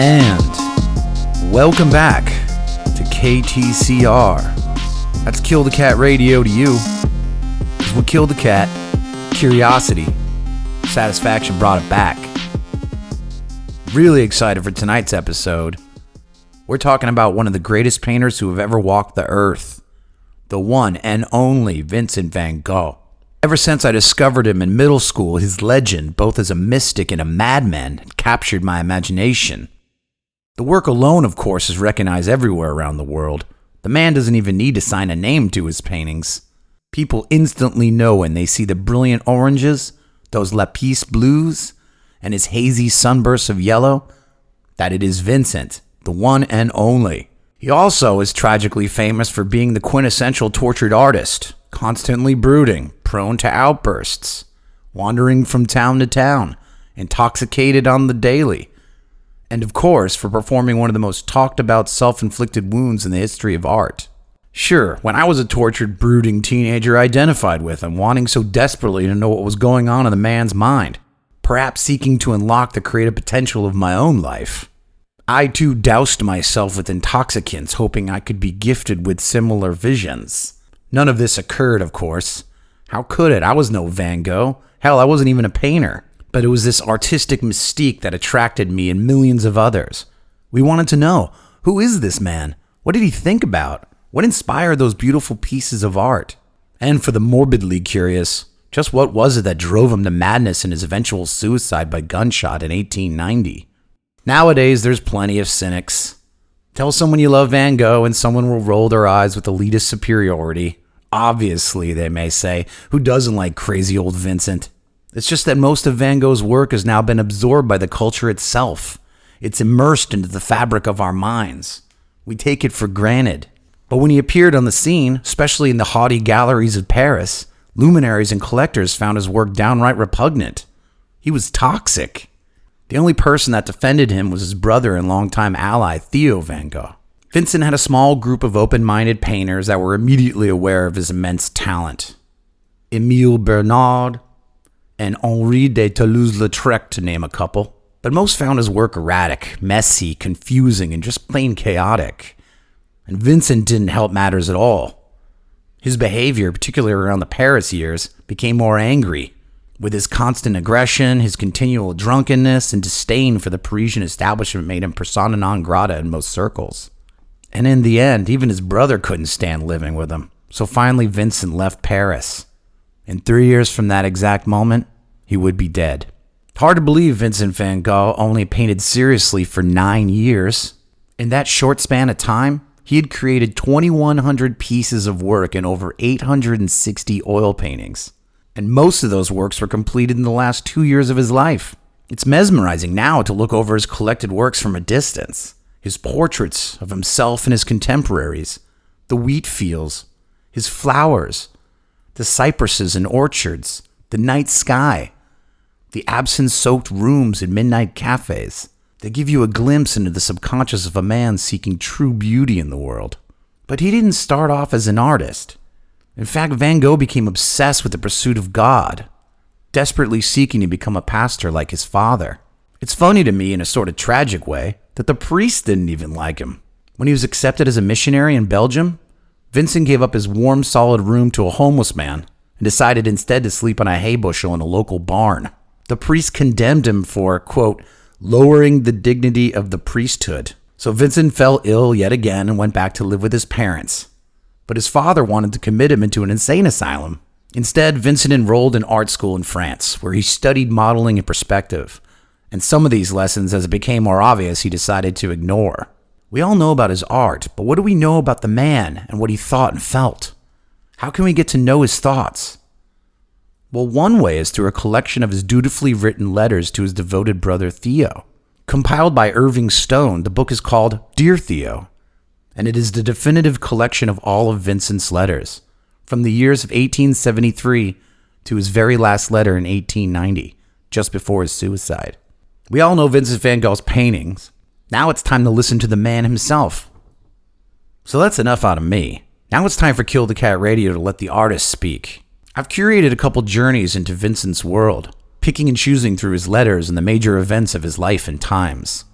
And welcome back to KTCR. That's Kill the Cat Radio to you. Because what killed the cat? Curiosity. Satisfaction brought it back. Really excited for tonight's episode. We're talking about one of the greatest painters who have ever walked the earth. The one and only Vincent van Gogh. Ever since I discovered him in middle school, his legend, both as a mystic and a madman, had captured my imagination. The work alone, of course, is recognized everywhere around the world. The man doesn't even need to sign a name to his paintings. People instantly know when they see the brilliant oranges, those lapis blues, and his hazy sunbursts of yellow, that it is Vincent, the one and only. He also is tragically famous for being the quintessential tortured artist, constantly brooding, prone to outbursts, wandering from town to town, intoxicated on the daily, and of course for performing one of the most talked about self-inflicted wounds in the history of art. Sure, when I was a tortured, brooding teenager, I identified with him, wanting so desperately to know what was going on in the man's mind, perhaps seeking to unlock the creative potential of my own life. I too doused myself with intoxicants, hoping I could be gifted with similar visions. None of this occurred, of course. How could it? I was no Van Gogh. Hell, I wasn't even a painter. But it was this artistic mystique that attracted me and millions of others. We wanted to know, who is this man? What did he think about? What inspired those beautiful pieces of art? And for the morbidly curious, just what was it that drove him to madness and his eventual suicide by gunshot in 1890? Nowadays, there's plenty of cynics. Tell someone you love Van Gogh and someone will roll their eyes with elitist superiority. Obviously, they may say, who doesn't like crazy old Vincent? It's just that most of Van Gogh's work has now been absorbed by the culture itself. It's immersed into the fabric of our minds. We take it for granted. But when he appeared on the scene, especially in the haughty galleries of Paris, luminaries and collectors found his work downright repugnant. He was toxic. The only person that defended him was his brother and longtime ally, Theo van Gogh. Vincent had a small group of open-minded painters that were immediately aware of his immense talent. Émile Bernard and Henri de Toulouse-Lautrec, to name a couple. But most found his work erratic, messy, confusing, and just plain chaotic. And Vincent didn't help matters at all. His behavior, particularly around the Paris years, became more angry. With his constant aggression, his continual drunkenness, and disdain for the Parisian establishment made him persona non grata in most circles. And in the end, even his brother couldn't stand living with him. So finally Vincent left Paris. And 3 years from that exact moment, he would be dead. Hard to believe Vincent van Gogh only painted seriously for 9 years. In that short span of time, he had created 2,100 pieces of work and over 860 oil paintings. And most of those works were completed in the last 2 years of his life. It's mesmerizing now to look over his collected works from a distance. His portraits of himself and his contemporaries, the wheat fields, his flowers, the cypresses and orchards, the night sky, the absinthe-soaked rooms in midnight cafes. They give you a glimpse into the subconscious of a man seeking true beauty in the world. But he didn't start off as an artist. In fact, Van Gogh became obsessed with the pursuit of God, desperately seeking to become a pastor like his father. It's funny to me, in a sort of tragic way, that the priest didn't even like him. When he was accepted as a missionary in Belgium, Vincent gave up his warm, solid room to a homeless man and decided instead to sleep on a hay bushel in a local barn. The priest condemned him for, quote, lowering the dignity of the priesthood. So Vincent fell ill yet again and went back to live with his parents. But his father wanted to commit him into an insane asylum. Instead, Vincent enrolled in art school in France, where he studied modeling and perspective. And some of these lessons, as it became more obvious, he decided to ignore. We all know about his art, but what do we know about the man and what he thought and felt? How can we get to know his thoughts? Well, one way is through a collection of his dutifully written letters to his devoted brother Theo. Compiled by Irving Stone, the book is called Dear Theo, and it is the definitive collection of all of Vincent's letters, from the years of 1873 to his very last letter in 1890, just before his suicide. We all know Vincent van Gogh's paintings. Now it's time to listen to the man himself. So that's enough out of me. Now it's time for Kill the Cat Radio to let the artist speak. I've curated a couple journeys into Vincent's world, picking and choosing through his letters and the major events of his life and times.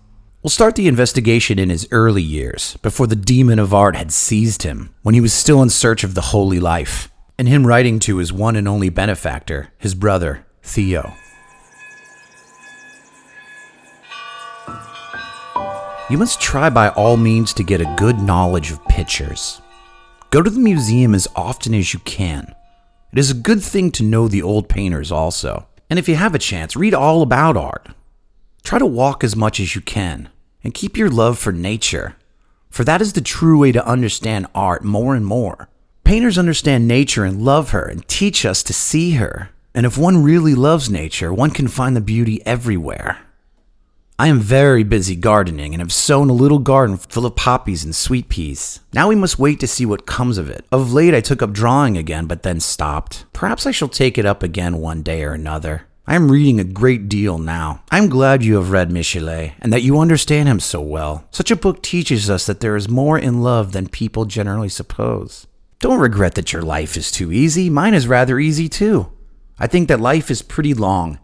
We'll start the investigation in his early years, before the demon of art had seized him, when he was still in search of the holy life, and him writing to his one and only benefactor, his brother, Theo. You must try by all means to get a good knowledge of pictures. Go to the museum as often as you can. It is a good thing to know the old painters also. And if you have a chance, read all about art. Try to walk as much as you can, and keep your love for nature, for that is the true way to understand art more and more. Painters understand nature and love her and teach us to see her. And if one really loves nature, one can find the beauty everywhere. I am very busy gardening and have sown a little garden full of poppies and sweet peas. Now we must wait to see what comes of it. Of late I took up drawing again, but then stopped. Perhaps I shall take it up again one day or another. I am reading a great deal now. I am glad you have read Michelet and that you understand him so well. Such a book teaches us that there is more in love than people generally suppose. Don't regret that your life is too easy. Mine is rather easy too. I think that life is pretty long,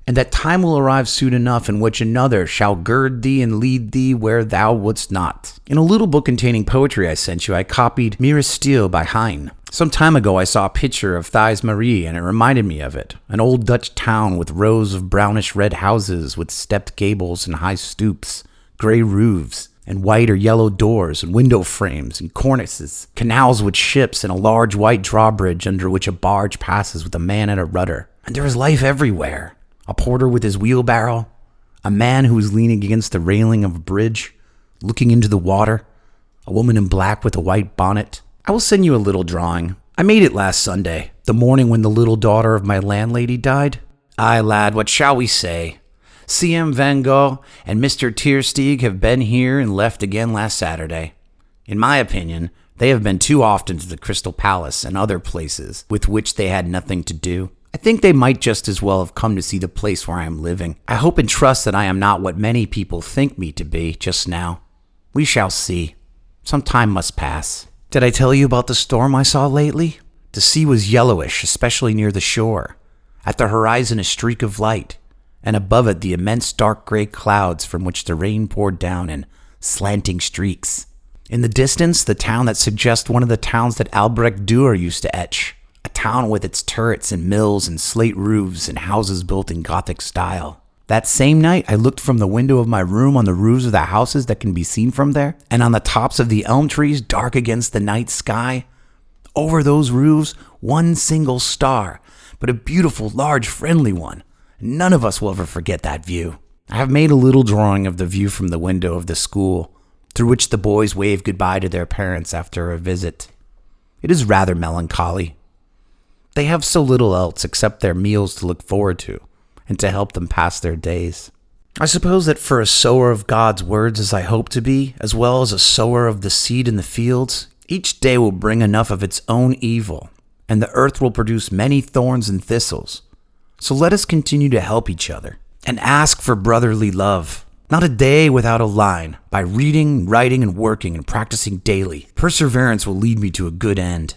and that time will arrive soon enough in which another shall gird thee and lead thee where thou wouldst not. In a little book containing poetry I sent you, I copied Miresteel by Heine. Some time ago I saw a picture of Thais Marie and it reminded me of it. An old Dutch town with rows of brownish red houses with stepped gables and high stoops, gray roofs, and white or yellow doors and window frames and cornices, canals with ships and a large white drawbridge under which a barge passes with a man at a rudder. And there is life everywhere. A porter with his wheelbarrow, a man who is leaning against the railing of a bridge, looking into the water, a woman in black with a white bonnet. I will send you a little drawing. I made it last Sunday, the morning when the little daughter of my landlady died. Aye, lad, what shall we say? C.M. Van Gogh and Mr. Teersteeg have been here and left again last Saturday. In my opinion, they have been too often to the Crystal Palace and other places with which they had nothing to do. I think they might just as well have come to see the place where I am living. I hope and trust that I am not what many people think me to be just now. We shall see. Some time must pass. Did I tell you about the storm I saw lately? The sea was yellowish, especially near the shore. At the horizon a streak of light, and above it the immense dark gray clouds from which the rain poured down in slanting streaks. In the distance, the town that suggests one of the towns that Albrecht Dürer used to etch. A town with its turrets and mills and slate roofs and houses built in Gothic style. That same night, I looked from the window of my room on the roofs of the houses that can be seen from there, and on the tops of the elm trees dark against the night sky. Over those roofs, one single star, but a beautiful, large, friendly one. None of us will ever forget that view. I have made a little drawing of the view from the window of the school, through which the boys wave goodbye to their parents after a visit. It is rather melancholy. They have so little else except their meals to look forward to, and to help them pass their days. I suppose that for a sower of God's words as I hope to be, as well as a sower of the seed in the fields, each day will bring enough of its own evil, and the earth will produce many thorns and thistles. So let us continue to help each other, and ask for brotherly love. Not a day without a line. By reading, writing, and working, and practicing daily, perseverance will lead me to a good end.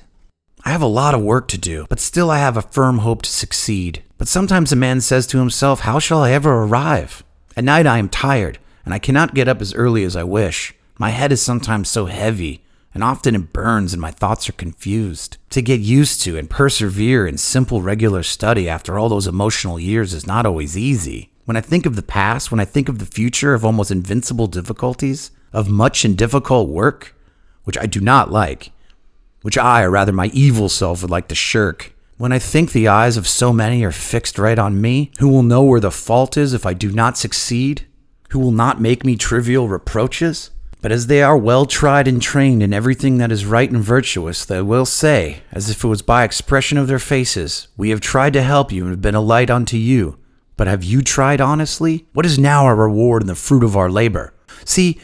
I have a lot of work to do, but still I have a firm hope to succeed. But sometimes a man says to himself, how shall I ever arrive? At night I am tired, and I cannot get up as early as I wish. My head is sometimes so heavy, and often it burns and my thoughts are confused. To get used to and persevere in simple regular study after all those emotional years is not always easy. When I think of the past, when I think of the future, of almost invincible difficulties, of much and difficult work, which I do not like, which I, or rather my evil self, would like to shirk. When I think the eyes of so many are fixed right on me, who will know where the fault is if I do not succeed, who will not make me trivial reproaches, but as they are well tried and trained in everything that is right and virtuous, they will say, as if it was by expression of their faces, we have tried to help you and have been a light unto you, but have you tried honestly? What is now our reward and the fruit of our labor? See,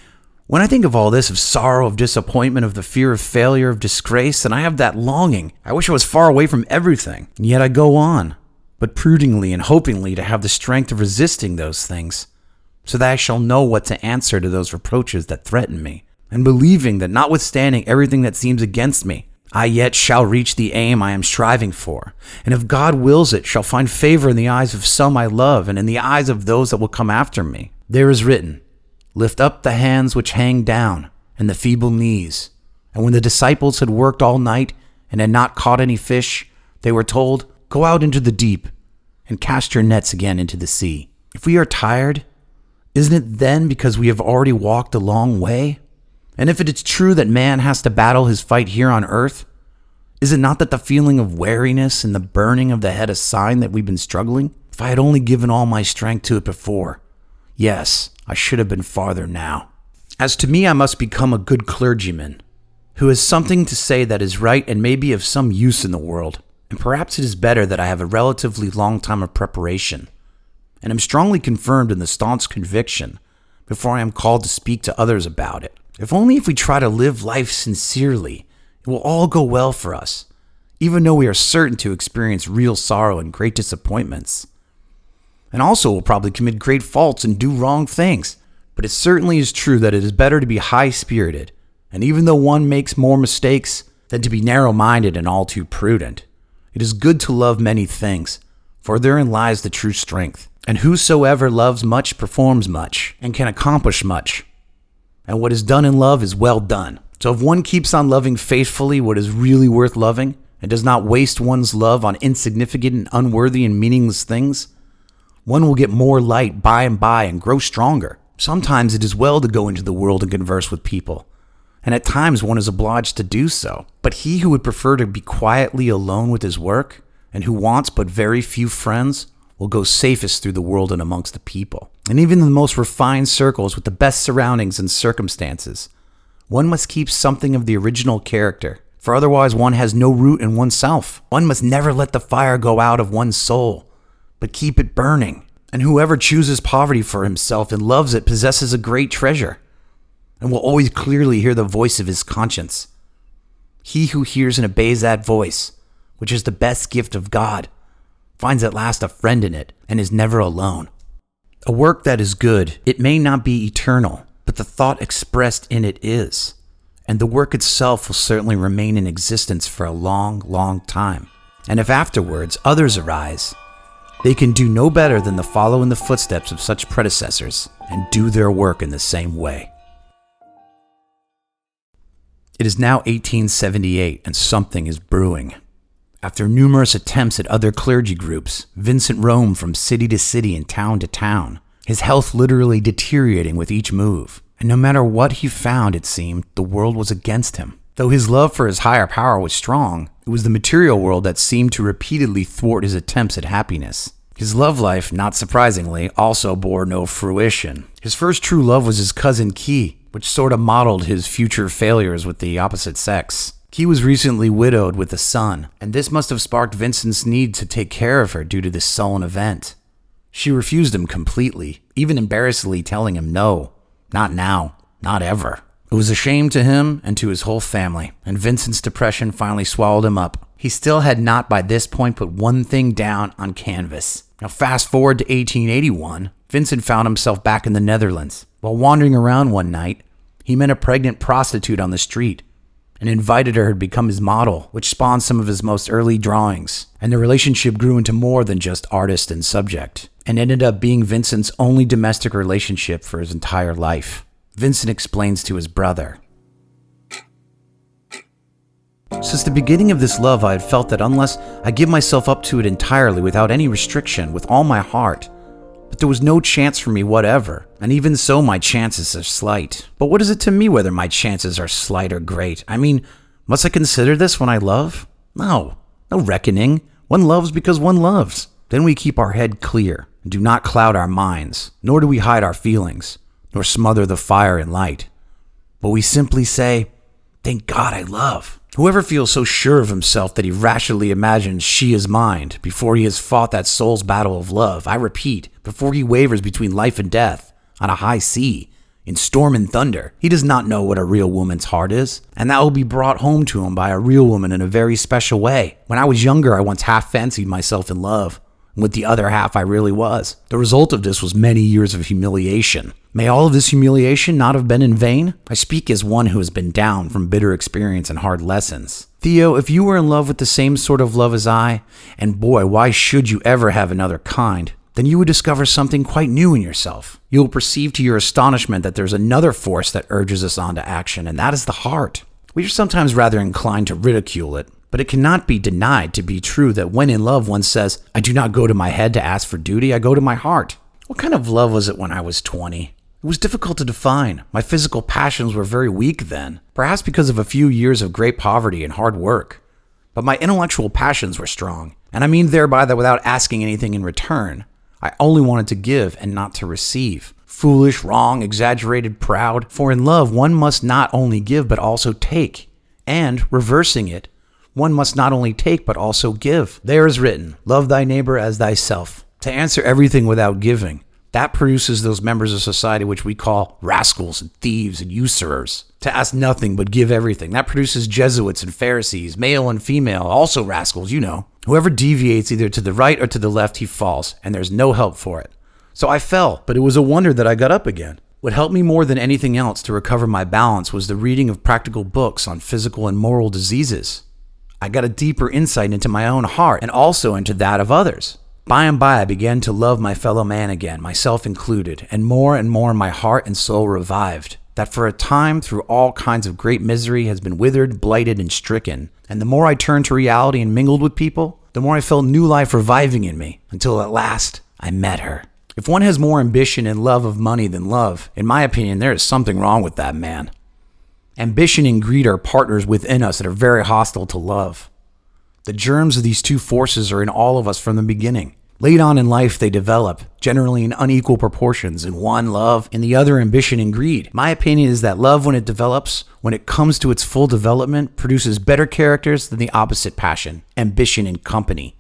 when I think of all this, of sorrow, of disappointment, of the fear of failure, of disgrace, and I have that longing. I wish I was far away from everything, and yet I go on, but prudently and hopingly to have the strength of resisting those things, so that I shall know what to answer to those reproaches that threaten me, and believing that notwithstanding everything that seems against me, I yet shall reach the aim I am striving for, and if God wills it, shall find favor in the eyes of some I love, and in the eyes of those that will come after me. There is written, lift up the hands which hang down, and the feeble knees. And when the disciples had worked all night, and had not caught any fish, they were told, go out into the deep, and cast your nets again into the sea. If we are tired, isn't it then because we have already walked a long way? And if it is true that man has to battle his fight here on earth, is it not that the feeling of weariness and the burning of the head a sign that we've been struggling? If I had only given all my strength to it before, yes, I should have been farther now. As to me, I must become a good clergyman, who has something to say that is right and may be of some use in the world. And perhaps it is better that I have a relatively long time of preparation, and am strongly confirmed in the staunch conviction before I am called to speak to others about it. If we try to live life sincerely, it will all go well for us, even though we are certain to experience real sorrow and great disappointments. And also we'll probably commit great faults and do wrong things. But it certainly is true that it is better to be high-spirited, and even though one makes more mistakes, than to be narrow-minded and all too prudent. It is good to love many things, for therein lies the true strength. And whosoever loves much performs much, and can accomplish much. And what is done in love is well done. So if one keeps on loving faithfully what is really worth loving, and does not waste one's love on insignificant and unworthy and meaningless things, one will get more light by and grow stronger. Sometimes it is well to go into the world and converse with people, and at times one is obliged to do so. But he who would prefer to be quietly alone with his work, and who wants but very few friends, will go safest through the world and amongst the people. And even in the most refined circles with the best surroundings and circumstances, one must keep something of the original character, for otherwise one has no root in oneself. One must never let the fire go out of one's soul, but keep it burning. And whoever chooses poverty for himself and loves it possesses a great treasure, and will always clearly hear the voice of his conscience. He who hears and obeys that voice, which is the best gift of God, finds at last a friend in it, and is never alone. A work that is good, it may not be eternal, but the thought expressed in it is, and the work itself will certainly remain in existence for a long, long time. And if afterwards others arise, they can do no better than to follow in the footsteps of such predecessors and do their work in the same way. It is now 1878, and something is brewing. After numerous attempts at other clergy groups, Vincent roamed from city to city and town to town, his health literally deteriorating with each move. And no matter what he found, it seemed, the world was against him. Though his love for his higher power was strong, it was the material world that seemed to repeatedly thwart his attempts at happiness. His love life, not surprisingly, also bore no fruition. His first true love was his cousin Key, which sort of modeled his future failures with the opposite sex. Key was recently widowed with a son, and this must have sparked Vincent's need to take care of her due to this sullen event. She refused him completely, even embarrassedly telling him no, not now, not ever. It was a shame to him and to his whole family, and Vincent's depression finally swallowed him up. He still had not by this point put one thing down on canvas. Now fast forward to 1881, Vincent found himself back in the Netherlands. While wandering around one night, he met a pregnant prostitute on the street and invited her to become his model, which spawned some of his most early drawings. And the relationship grew into more than just artist and subject, and ended up being Vincent's only domestic relationship for his entire life. Vincent explains to his brother, "Since the beginning of this love, I had felt that unless I give myself up to it entirely without any restriction, with all my heart, but there was no chance for me whatever, and even so my chances are slight. But what is it to me whether my chances are slight or great? I mean, must I consider this when I love? No reckoning. One loves because one loves. Then we keep our head clear, and do not cloud our minds, nor do we hide our feelings, nor smother the fire in light. But we simply say, 'Thank God I love.' Whoever feels so sure of himself that he rationally imagines she is mine before he has fought that soul's battle of love, I repeat, before he wavers between life and death, on a high sea, in storm and thunder, he does not know what a real woman's heart is, and that will be brought home to him by a real woman in a very special way. When I was younger, I once half fancied myself in love, and with the other half I really was. The result of this was many years of humiliation. May all of this humiliation not have been in vain? I speak as one who has been down from bitter experience and hard lessons. Theo, if you were in love with the same sort of love as I, and boy, why should you ever have another kind, then you would discover something quite new in yourself. You will perceive to your astonishment that there's another force that urges us on to action, and that is the heart. We are sometimes rather inclined to ridicule it, but it cannot be denied to be true that when in love one says, I do not go to my head to ask for duty, I go to my heart. What kind of love was it when I was 20? It was difficult to define. My physical passions were very weak then, perhaps because of a few years of great poverty and hard work. But my intellectual passions were strong, and I mean thereby that without asking anything in return, I only wanted to give and not to receive. Foolish, wrong, exaggerated, proud, for in love one must not only give but also take, and, reversing it, one must not only take but also give. There is written, love thy neighbor as thyself. To answer everything without giving, that produces those members of society which we call rascals and thieves and usurers. To ask nothing but give everything, that produces Jesuits and Pharisees, male and female, also rascals, you know. Whoever deviates either to the right or to the left, he falls, and there's no help for it. So I fell, but it was a wonder that I got up again. What helped me more than anything else to recover my balance was the reading of practical books on physical and moral diseases. I got a deeper insight into my own heart and also into that of others. By and by, I began to love my fellow man again, myself included, and more my heart and soul revived, that for a time through all kinds of great misery has been withered, blighted, and stricken. And the more I turned to reality and mingled with people, the more I felt new life reviving in me, until at last I met her. If one has more ambition and love of money than love, in my opinion, there is something wrong with that man. Ambition and greed are partners within us that are very hostile to love. The germs of these two forces are in all of us from the beginning. Late on in life, they develop, generally in unequal proportions, in one love, in the other ambition and greed. My opinion is that love, when it develops, when it comes to its full development, produces better characters than the opposite passion, ambition and company.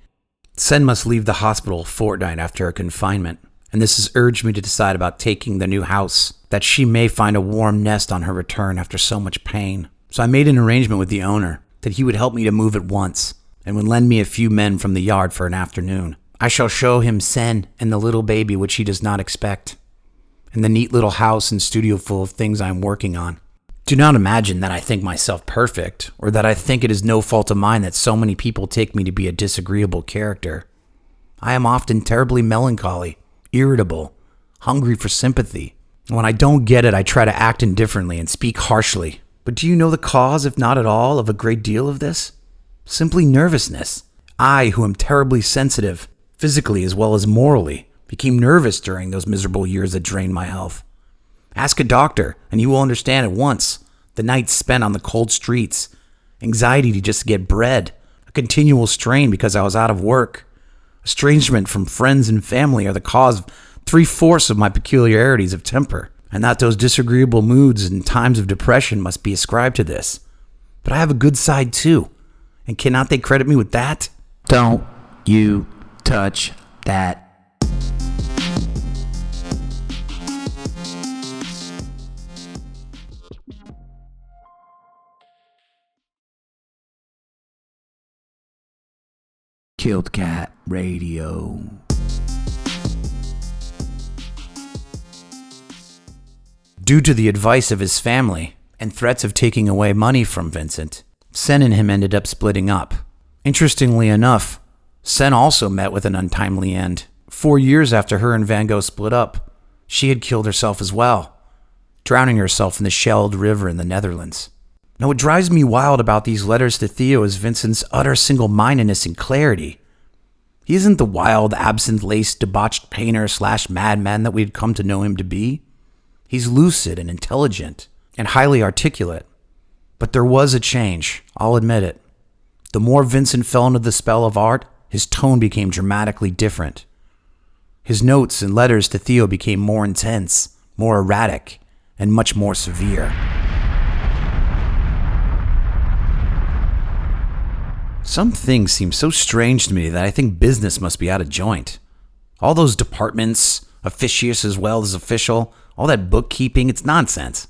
Sen must leave the hospital a fortnight after her confinement, and this has urged me to decide about taking the new house, that she may find a warm nest on her return after so much pain. So I made an arrangement with the owner that he would help me to move at once, and would lend me a few men from the yard for an afternoon. I shall show him Sen and the little baby which he does not expect, and the neat little house and studio full of things I am working on. Do not imagine that I think myself perfect, or that I think it is no fault of mine that so many people take me to be a disagreeable character. I am often terribly melancholy, irritable, hungry for sympathy. When I don't get it, I try to act indifferently and speak harshly. But do you know the cause, if not at all, of a great deal of this? Simply nervousness. I, who am terribly sensitive, physically as well as morally, became nervous during those miserable years that drained my health. Ask a doctor, and you will understand at once. The nights spent on the cold streets, anxiety to just get bread, a continual strain because I was out of work, estrangement from friends and family are the cause of 3/4 of my peculiarities of temper, and that those disagreeable moods and times of depression must be ascribed to this. But I have a good side too, and cannot they credit me with that? Don't you touch that. Killed Cat Radio. Due to the advice of his family and threats of taking away money from Vincent, Sen and him ended up splitting up. Interestingly enough, Sen also met with an untimely end. 4 years after her and Van Gogh split up, she had killed herself as well, drowning herself in the Schelde River in the Netherlands. Now, what drives me wild about these letters to Theo is Vincent's utter single-mindedness and clarity. He isn't the wild, absinthe-laced, debauched painter/madman that we had come to know him to be. He's lucid and intelligent and highly articulate. But there was a change, I'll admit it. The more Vincent fell into the spell of art, his tone became dramatically different. His notes and letters to Theo became more intense, more erratic, and much more severe. Some things seem so strange to me that I think business must be out of joint. All those departments, officious as well as official, all that bookkeeping, it's nonsense.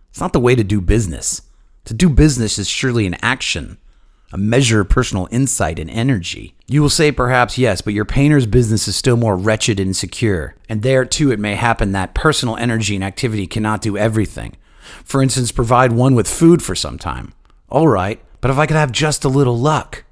It's not the way to do business. To do business is surely an action, a measure of personal insight and energy. You will say perhaps yes, but your painter's business is still more wretched and insecure. And there too it may happen that personal energy and activity cannot do everything. For instance, provide one with food for some time. All right, but if I could have just a little luck,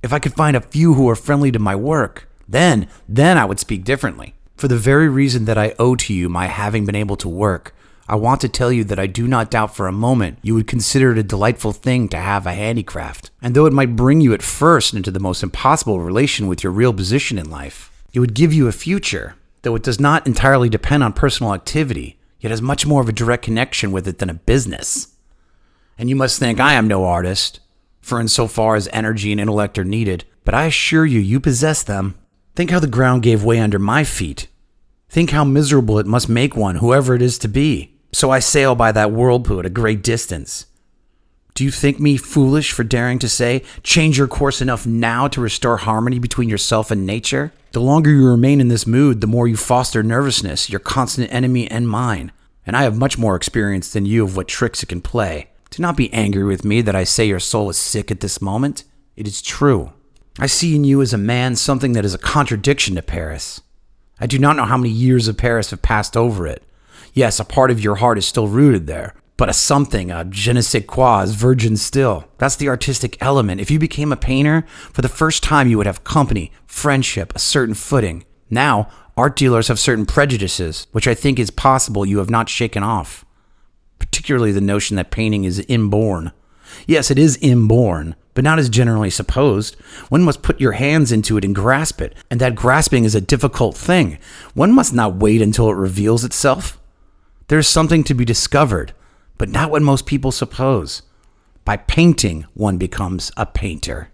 if I could find a few who are friendly to my work, then I would speak differently. For the very reason that I owe to you my having been able to work, I want to tell you that I do not doubt for a moment you would consider it a delightful thing to have a handicraft. And though it might bring you at first into the most impossible relation with your real position in life, it would give you a future, though it does not entirely depend on personal activity, yet has much more of a direct connection with it than a business. And you must think I am no artist, for insofar as energy and intellect are needed, but I assure you, you possess them. Think how the ground gave way under my feet. Think how miserable it must make one, whoever it is to be. So I sail by that whirlpool at a great distance. Do you think me foolish for daring to say, change your course enough now to restore harmony between yourself and nature? The longer you remain in this mood, the more you foster nervousness, your constant enemy and mine. And I have much more experience than you of what tricks it can play. Do not be angry with me that I say your soul is sick at this moment. It is true. I see in you as a man something that is a contradiction to Paris. I do not know how many years of Paris have passed over it. Yes, a part of your heart is still rooted there, but a something, a je ne sais quoi, is virgin still. That's the artistic element. If you became a painter, for the first time you would have company, friendship, a certain footing. Now, art dealers have certain prejudices, which I think is possible you have not shaken off. Particularly the notion that painting is inborn. Yes, it is inborn, but not as generally supposed. One must put your hands into it and grasp it, and that grasping is a difficult thing. One must not wait until it reveals itself. There is something to be discovered, but not what most people suppose. By painting, one becomes a painter.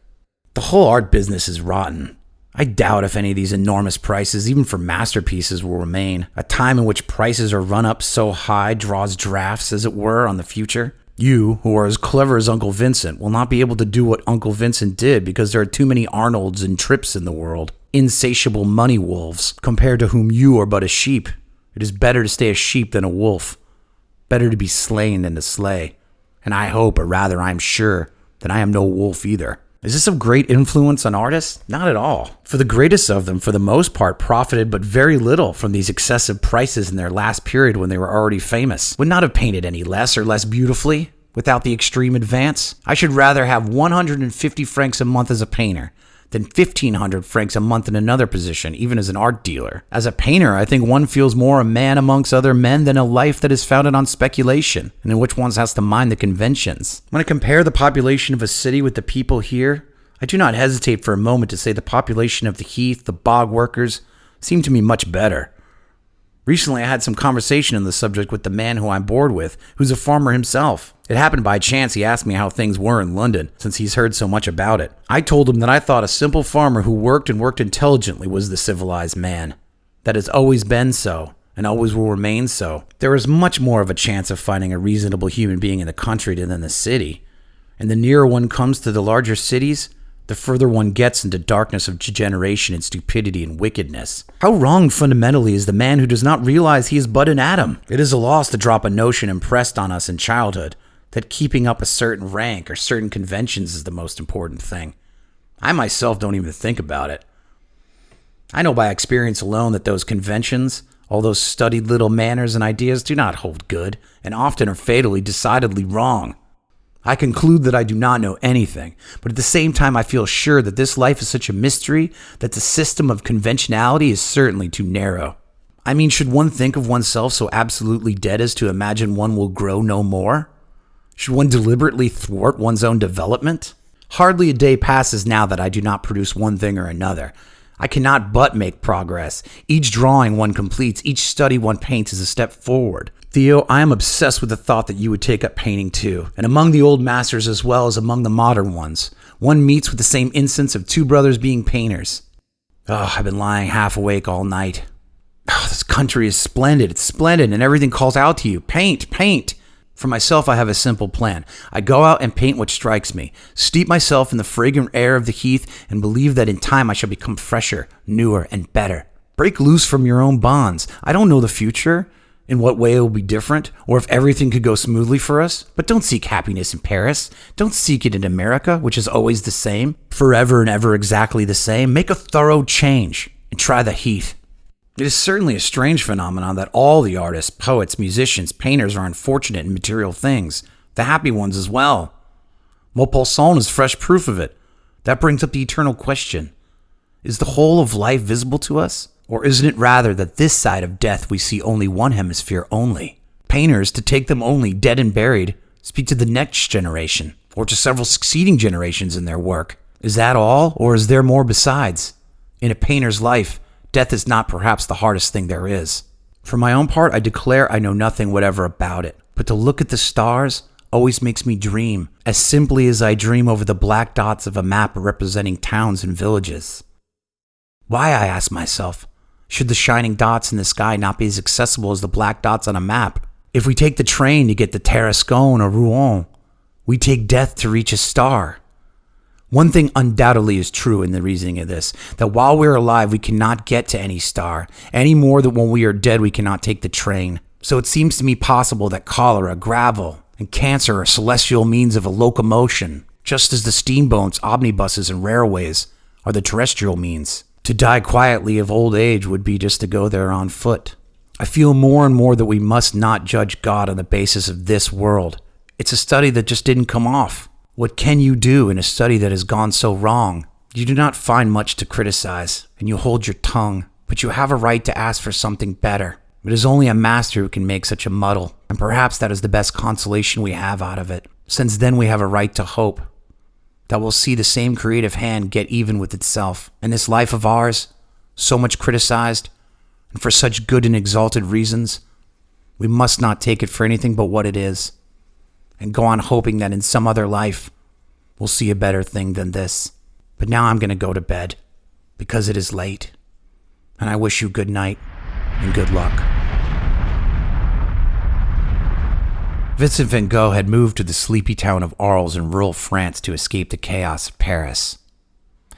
The whole art business is rotten. I doubt if any of these enormous prices, even for masterpieces, will remain. A time in which prices are run up so high draws drafts, as it were, on the future. You, who are as clever as Uncle Vincent, will not be able to do what Uncle Vincent did because there are too many Arnolds and Tripps in the world. Insatiable money wolves, compared to whom you are but a sheep. It is better to stay a sheep than a wolf. Better to be slain than to slay. And I hope, or rather I am sure, that I am no wolf either. Is this of great influence on artists? Not at all. For the greatest of them, for the most part, profited but very little from these excessive prices in their last period when they were already famous. Would not have painted any less or less beautifully without the extreme advance. I should rather have 150 francs a month as a painter than 1,500 francs a month in another position, even as an art dealer. As a painter, I think one feels more a man amongst other men than a life that is founded on speculation, and in which one has to mind the conventions. When I compare the population of a city with the people here, I do not hesitate for a moment to say the population of the heath, the bog workers, seem to me much better. Recently, I had some conversation on the subject with the man who I'm bored with, who's a farmer himself. It happened by chance he asked me how things were in London, since he's heard so much about it. I told him that I thought a simple farmer who worked and worked intelligently was the civilized man. That has always been so, and always will remain so. There is much more of a chance of finding a reasonable human being in the country than in the city. And the nearer one comes to the larger cities, the further one gets into darkness of degeneration and stupidity and wickedness. How wrong fundamentally is the man who does not realize he is but an atom? It is a loss to drop a notion impressed on us in childhood that keeping up a certain rank or certain conventions is the most important thing. I myself don't even think about it. I know by experience alone that those conventions, all those studied little manners and ideas do not hold good, and often are fatally, decidedly wrong. I conclude that I do not know anything, but at the same time I feel sure that this life is such a mystery that the system of conventionality is certainly too narrow. I mean, should one think of oneself so absolutely dead as to imagine one will grow no more? Should one deliberately thwart one's own development? Hardly a day passes now that I do not produce one thing or another. I cannot but make progress. Each drawing one completes, each study one paints is a step forward. Theo, I am obsessed with the thought that you would take up painting too, and among the old masters as well as among the modern ones, one meets with the same instance of two brothers being painters. Oh, I've been lying half awake all night. Oh, this country is splendid, it's splendid, and everything calls out to you, paint, paint. For myself, I have a simple plan. I go out and paint what strikes me, steep myself in the fragrant air of the heath, and believe that in time I shall become fresher, newer, and better. Break loose from your own bonds. I don't know the future. in what way it will be different, or if everything could go smoothly for us. But don't seek happiness in Paris. Don't seek it in America, which is always the same, forever and ever exactly the same. Make a thorough change and try the heat. It is certainly a strange phenomenon that all the artists, poets, musicians, painters are unfortunate in material things, the happy ones as well. Maupassant is fresh proof of it. That brings up the eternal question. Is the whole of life visible to us? Or isn't it rather that this side of death we see only one hemisphere only? Painters, to take them only dead and buried, speak to the next generation, or to several succeeding generations in their work. Is that all, or is there more besides? In a painter's life, death is not perhaps the hardest thing there is. For my own part, I declare I know nothing whatever about it, but to look at the stars always makes me dream, as simply as I dream over the black dots of a map representing towns and villages. Why, I ask myself, should the shining dots in the sky not be as accessible as the black dots on a map? If we take the train to get to Tarascon or Rouen, we take death to reach a star. One thing undoubtedly is true in the reasoning of this, that while we're alive we cannot get to any star, any more than when we are dead we cannot take the train. So it seems to me possible that cholera, gravel, and cancer are celestial means of a locomotion, just as the steamboats, omnibuses, and railways are the terrestrial means. To die quietly of old age would be just to go there on foot. I feel more and more that we must not judge God on the basis of this world. It's a study that just didn't come off. What can you do in a study that has gone so wrong? You do not find much to criticize, and you hold your tongue, but you have a right to ask for something better. It is only a master who can make such a muddle, and perhaps that is the best consolation we have out of it, since then we have a right to hope that we'll see the same creative hand get even with itself. And this life of ours, so much criticized, and for such good and exalted reasons, we must not take it for anything but what it is, and go on hoping that in some other life, we'll see a better thing than this. But now I'm going to go to bed, because it is late, and I wish you good night, and good luck. Vincent van Gogh had moved to the sleepy town of Arles in rural France to escape the chaos of Paris.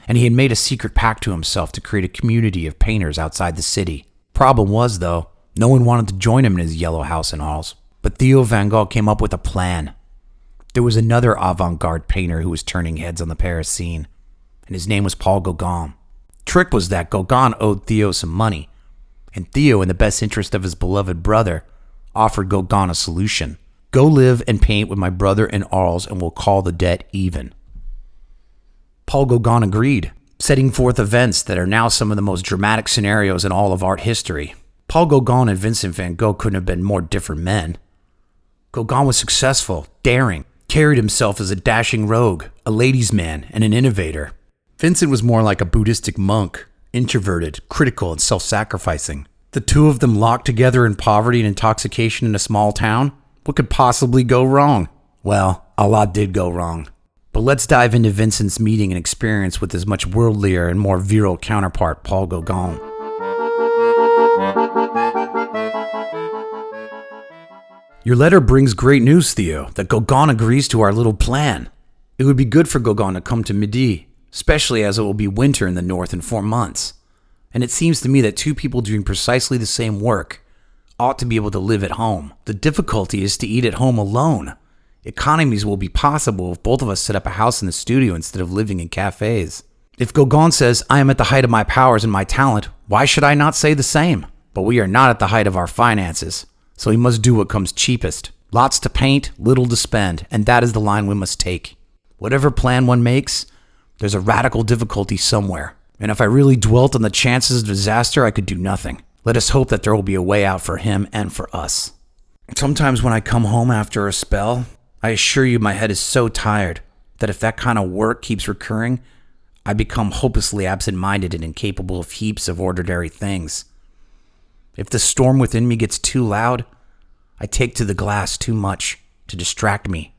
And he had made a secret pact to himself to create a community of painters outside the city. Problem was, though, no one wanted to join him in his yellow house in Arles. But Theo van Gogh came up with a plan. There was another avant-garde painter who was turning heads on the Paris scene, and his name was Paul Gauguin. Trick was that Gauguin owed Theo some money, and Theo, in the best interest of his beloved brother, offered Gauguin a solution. Go live and paint with my brother in Arles and we'll call the debt even. Paul Gauguin agreed, setting forth events that are now some of the most dramatic scenarios in all of art history. Paul Gauguin and Vincent van Gogh couldn't have been more different men. Gauguin was successful, daring, carried himself as a dashing rogue, a ladies' man, and an innovator. Vincent was more like a Buddhistic monk, introverted, critical, and self-sacrificing. The two of them locked together in poverty and intoxication in a small town? What could possibly go wrong? Well, a lot did go wrong. But let's dive into Vincent's meeting and experience with his much worldlier and more virile counterpart, Paul Gauguin. Your letter brings great news, Theo, that Gauguin agrees to our little plan. It would be good for Gauguin to come to Midi, especially as it will be winter in the north in 4 months. And it seems to me that two people doing precisely the same work ought to be able to live at home. The difficulty is to eat at home alone. Economies will be possible if both of us set up a house in the studio instead of living in cafes. If Gauguin says, I am at the height of my powers and my talent, why should I not say the same? But we are not at the height of our finances, so we must do what comes cheapest. Lots to paint, little to spend, and that is the line we must take. Whatever plan one makes, there's a radical difficulty somewhere. And if I really dwelt on the chances of disaster, I could do nothing. Let us hope that there will be a way out for him and for us. Sometimes when I come home after a spell, I assure you my head is so tired that if that kind of work keeps recurring, I become hopelessly absent-minded and incapable of heaps of ordinary things. If the storm within me gets too loud, I take to the glass too much to distract me.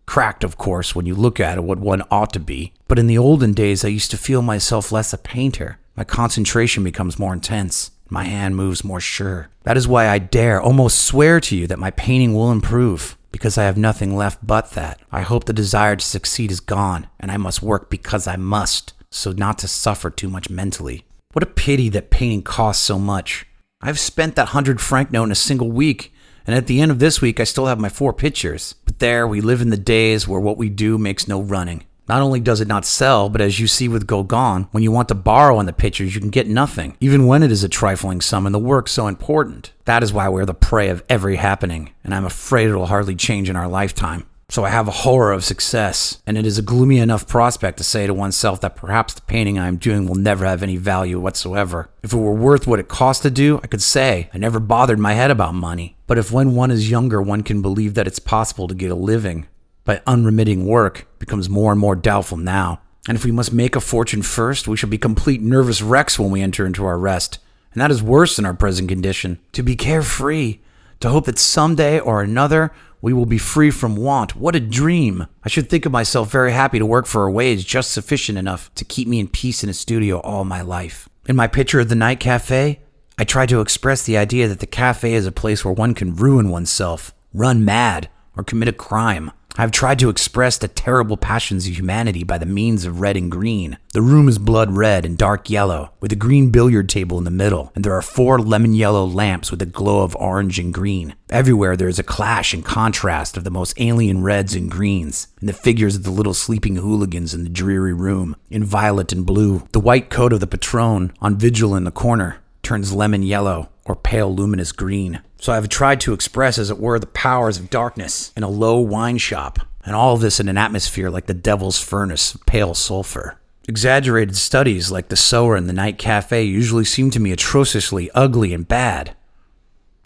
Cracked, of course, when you look at it what one ought to be, but in the olden days I used to feel myself less a painter. My concentration becomes more intense. My hand moves more sure. That is why I dare, almost swear to you that my painting will improve, because I have nothing left but that. I hope the desire to succeed is gone, and I must work because I must, so not to suffer too much mentally. What a pity that painting costs so much. I've spent that 100 franc note in a single week, and at the end of this week I still have my 4 pictures. But there, we live in the days where what we do makes no running. Not only does it not sell, but as you see with Gogh, when you want to borrow on the pictures, you can get nothing, even when it is a trifling sum and the work so important. That is why we're the prey of every happening, and I'm afraid it'll hardly change in our lifetime. So I have a horror of success, and it is a gloomy enough prospect to say to oneself that perhaps the painting I am doing will never have any value whatsoever. If it were worth what it cost to do, I could say I never bothered my head about money. But if when one is younger one can believe that it's possible to get a living by unremitting work, it becomes more and more doubtful now. And if we must make a fortune first, we shall be complete nervous wrecks when we enter into our rest. And that is worse than our present condition. To be carefree, to hope that someday or another we will be free from want. What a dream! I should think of myself very happy to work for a wage just sufficient enough to keep me in peace in a studio all my life. In my picture of the night cafe, I try to express the idea that the cafe is a place where one can ruin oneself, run mad, or commit a crime. I've tried to express the terrible passions of humanity by the means of red and green. The room is blood red and dark yellow, with a green billiard table in the middle, and there are 4 lemon yellow lamps with a glow of orange and green. Everywhere there is a clash and contrast of the most alien reds and greens, and the figures of the little sleeping hooligans in the dreary room, in violet and blue. The white coat of the patron, on vigil in the corner, turns lemon yellow, or pale luminous green. So I have tried to express, as it were, the powers of darkness in a low wine shop, and all of this in an atmosphere like the devil's furnace of pale sulfur. Exaggerated studies like the sewer in the night cafe usually seem to me atrociously ugly and bad.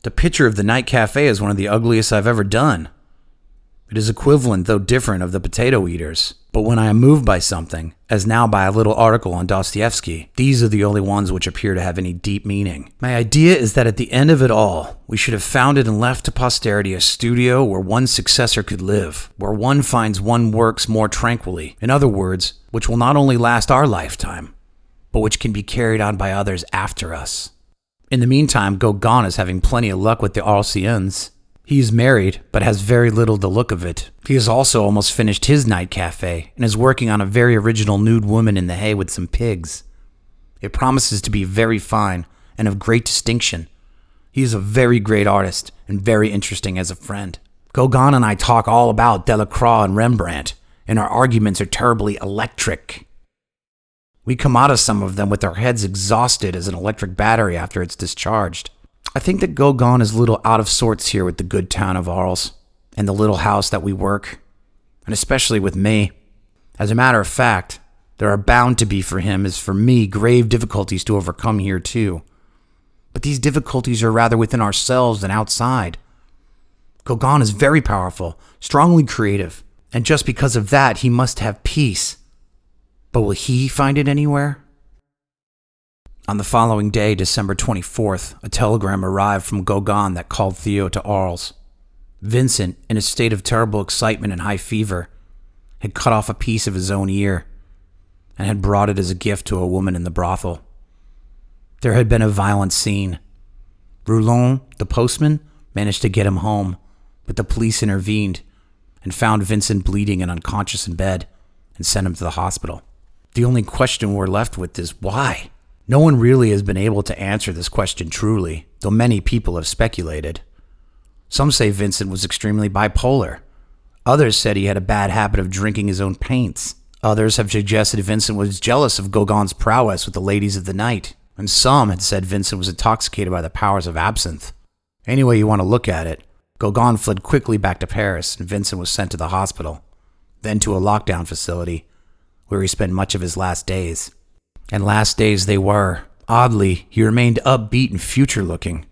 The picture of the night cafe is one of the ugliest I've ever done. It is equivalent, though different, of the potato eaters. But when I am moved by something, as now by a little article on Dostoevsky, these are the only ones which appear to have any deep meaning. My idea is that at the end of it all, we should have founded and left to posterity a studio where one successor could live, where one finds one works more tranquilly. In other words, which will not only last our lifetime, but which can be carried on by others after us. In the meantime, Gogh is having plenty of luck with the Anciens. He is married, but has very little the look of it. He has also almost finished his night cafe, and is working on a very original nude woman in the hay with some pigs. It promises to be very fine, and of great distinction. He is a very great artist, and very interesting as a friend. Gogh and I talk all about Delacroix and Rembrandt, and our arguments are terribly electric. We come out of some of them with our heads exhausted as an electric battery after it's discharged. I think that Gogh is a little out of sorts here with the good town of Arles and the little house that we work, and especially with me. As a matter of fact, there are bound to be for him, as for me, grave difficulties to overcome here too. But these difficulties are rather within ourselves than outside. Gogh is very powerful, strongly creative, and just because of that, he must have peace. But will he find it anywhere? On the following day, December 24th, a telegram arrived from Gogh that called Theo to Arles. Vincent, in a state of terrible excitement and high fever, had cut off a piece of his own ear and had brought it as a gift to a woman in the brothel. There had been a violent scene. Roulon, the postman, managed to get him home, but the police intervened and found Vincent bleeding and unconscious in bed and sent him to the hospital. The only question we're left with is why? No one really has been able to answer this question truly, though many people have speculated. Some say Vincent was extremely bipolar. Others said he had a bad habit of drinking his own paints. Others have suggested Vincent was jealous of Gogh's prowess with the ladies of the night. And some had said Vincent was intoxicated by the powers of absinthe. Any way you want to look at it, Gogh fled quickly back to Paris, and Vincent was sent to the hospital, then to a lockdown facility, where he spent much of his last days. And last days they were. Oddly, he remained upbeat and future-looking,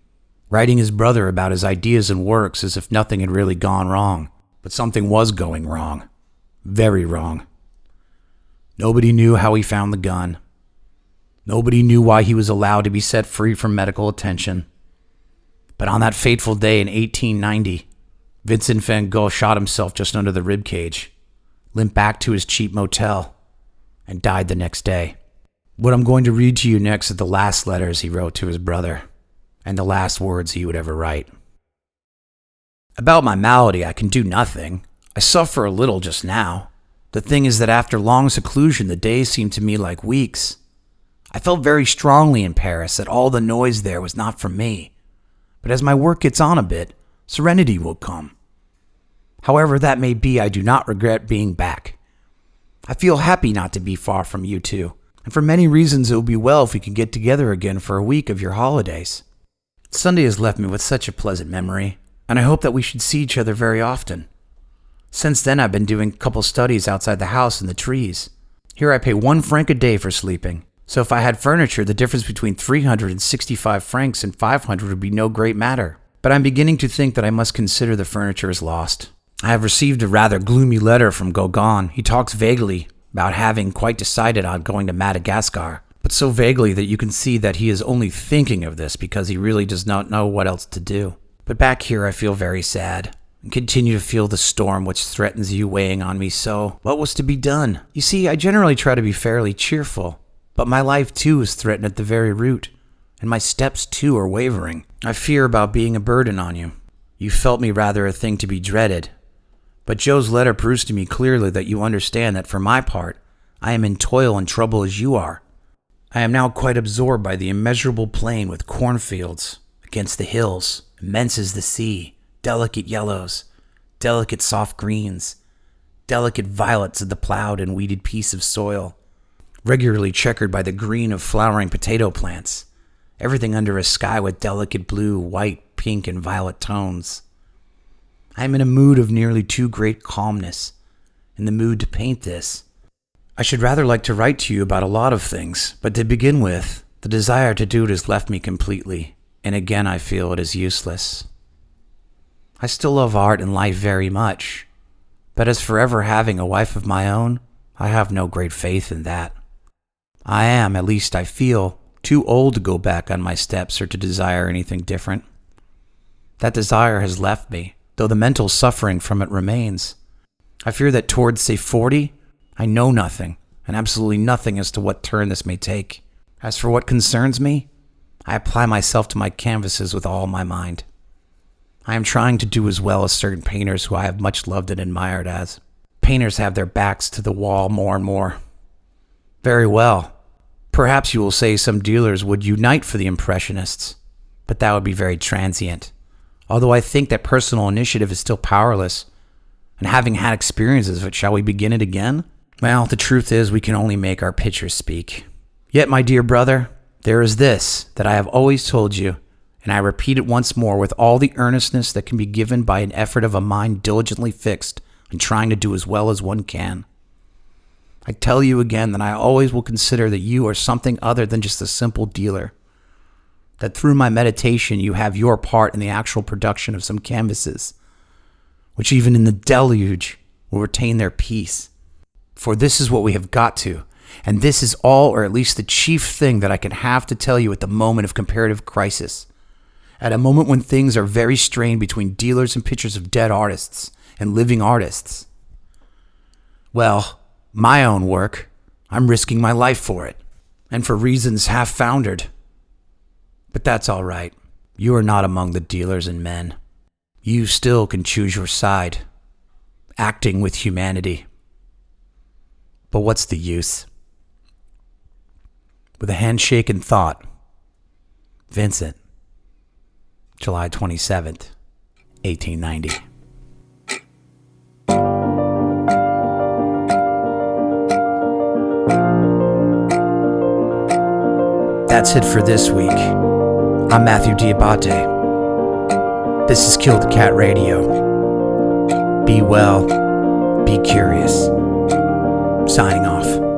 writing his brother about his ideas and works as if nothing had really gone wrong. But something was going wrong. Very wrong. Nobody knew how he found the gun. Nobody knew why he was allowed to be set free from medical attention. But on that fateful day in 1890, Vincent van Gogh shot himself just under the ribcage, limped back to his cheap motel, and died the next day. What I'm going to read to you next are the last letters he wrote to his brother, and the last words he would ever write. About my malady, I can do nothing. I suffer a little just now. The thing is that after long seclusion, the days seem to me like weeks. I felt very strongly in Paris that all the noise there was not for me. But as my work gets on a bit, serenity will come. However that may be, I do not regret being back. I feel happy not to be far from you two, and for many reasons it will be well if we can get together again for a week of your holidays. Sunday has left me with such a pleasant memory, and I hope that we should see each other very often. Since then I've been doing a couple studies outside the house in the trees. Here I pay 1 franc a day for sleeping, so if I had furniture, the difference between 365 francs and 500 would be no great matter. But I'm beginning to think that I must consider the furniture as lost. I have received a rather gloomy letter from Gogh. He talks vaguely about having quite decided on going to Madagascar, but so vaguely that you can see that he is only thinking of this because he really does not know what else to do. But back here I feel very sad, and continue to feel the storm which threatens you weighing on me so. What was to be done? You see, I generally try to be fairly cheerful, but my life too is threatened at the very root, and my steps too are wavering. I fear about being a burden on you. You felt me rather a thing to be dreaded, but Joe's letter proves to me clearly that you understand that for my part, I am in toil and trouble as you are. I am now quite absorbed by the immeasurable plain with cornfields against the hills, immense as the sea, delicate yellows, delicate soft greens, delicate violets of the plowed and weeded piece of soil, regularly checkered by the green of flowering potato plants, everything under a sky with delicate blue, white, pink, and violet tones. I am in a mood of nearly too great calmness, in the mood to paint this. I should rather like to write to you about a lot of things, but to begin with, the desire to do it has left me completely, and again I feel it is useless. I still love art and life very much, but as for ever having a wife of my own, I have no great faith in that. I am, at least I feel, too old to go back on my steps or to desire anything different. That desire has left me, though the mental suffering from it remains. I fear that towards, say, 40, I know nothing, and absolutely nothing as to what turn this may take. As for what concerns me, I apply myself to my canvases with all my mind. I am trying to do as well as certain painters who I have much loved and admired as. Painters have their backs to the wall more and more. Very well. Perhaps you will say some dealers would unite for the Impressionists, but that would be very transient. Although I think that personal initiative is still powerless, and having had experiences of it, shall we begin it again? Well, the truth is we can only make our pictures speak. Yet, my dear brother, there is this that I have always told you, and I repeat it once more with all the earnestness that can be given by an effort of a mind diligently fixed on trying to do as well as one can. I tell you again that I always will consider that you are something other than just a simple dealer, that through my meditation you have your part in the actual production of some canvases, which even in the deluge will retain their peace. For this is what we have got to, and this is all, or at least the chief thing that I can have to tell you at the moment of comparative crisis, at a moment when things are very strained between dealers and pictures of dead artists and living artists. Well, my own work, I'm risking my life for it, and for reasons half-founded. But that's all right. You are not among the dealers in men. You still can choose your side, acting with humanity. But what's the use? With a handshake and thought, Vincent, July 27th, 1890. That's it for this week. I'm Matthew Diabate. This is Kill the Cat Radio. Be well, be curious. Signing off.